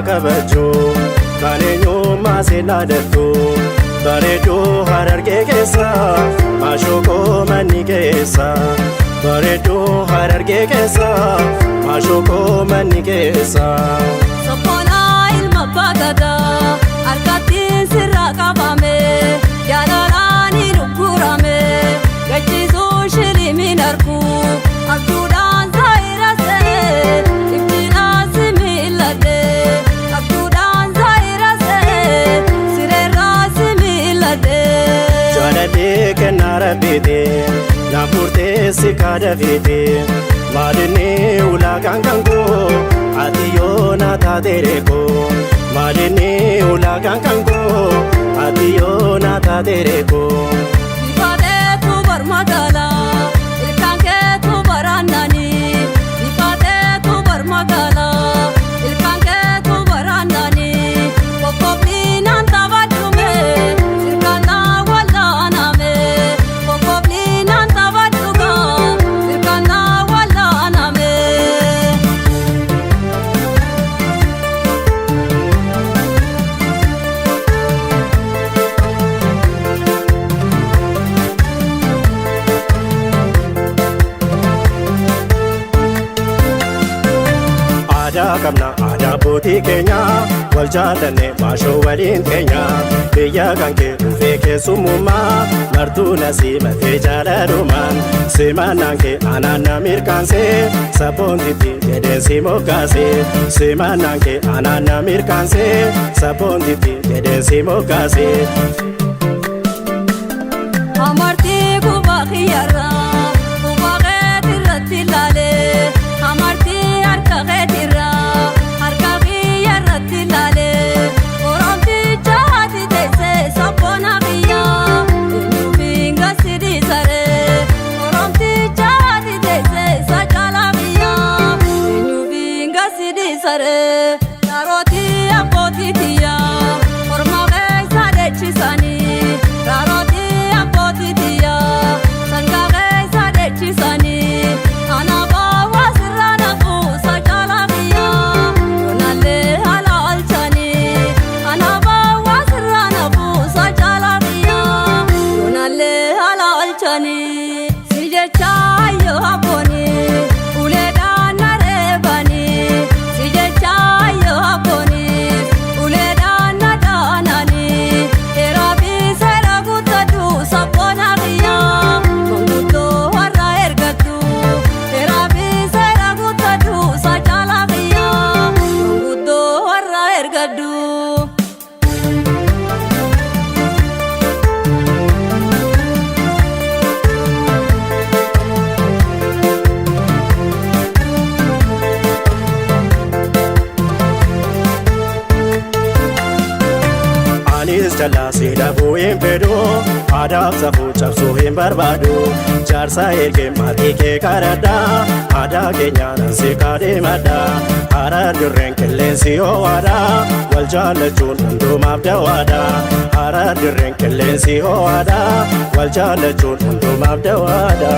kabaju kanenyo masela dettu bareedu harargee keessa maashoko manni keessa bareedu harargee keessa maashoko manni keessa Sokola ilma bagada argatiin sirra qabame jaalalani rukkurame gachiisuu shilimin argu abduudhaan zaayirase ibtinaan similade abduudhaan zaayirase sireerraa similade jaaladhee kennaa rabbiite naafurtee si kaadafite maalinni ulaagaan kan koo ati yoo na taateereko maalinni ulaagaan kan koo ati yoo na taateereko Ifateetu barmagala ilkaan keetu baraannani Ifateetu barmagala ilkaan keetu baraannani Kokkoblinaan taphadhume sirkannaa wallaaname Kokkoblinaan taphadhuga sirkannaa wallaaname aadaa qabna aadaa abbootii keenya wal jaallanne maashoo waliin keenya biyya kan kee dhufee keessummaa martuu na simatee jaalalumaan simannaan kee anaan na mirkaansee sabboontitti jedheen si moggaasee simannaan kee anaan na mirkaansee sabboontitti jedheen si moggaasee Amartii kubaa kiyyarraa kubaa keetirratti ilaalee amartii harka keetirraa harka kiyyarratti ilaalee oromticha ati teessee sabboona kiyyaa eenyuufiinga sidiisaree oromticha ati teessee sajala kiyyaa eenyuufiinga sidiisaree Raarotii abbootii kiyyaa orma keessa deechisanii Raarotii abbootii kiyyaa sangaa keessa deechisanii anaafaa waasirraa naquu sajala kiyyaa yoonallee haala alchanii anaafaa waasirraa naquu sajala kiyyaa yoonallee haala alchanii si jechaa yoo abboonii uleedhaan na reebanii si jechaa yoo abboonii uleedhaan na dhaananii heeraa fi seera guuttadhu sabboona kiyyaa manguddoo warra ergattu heeraa fi seera guuttadhu sajala kiyyaa manguddoo warra ergadhu. anis jalaa si dhabuu hin fedhu aadaaf safuu cabsuu hin barbaadu jaarsa ergee maatii kee kadhadha aadaa keenyaan si kaadhimadha harar dirreen qilleensi ho'aadha wal jaallachuun hundumaaf dawaadha harar dirreen qilleensi ho'aadha wal jaallachuun hundumaaf dawaadha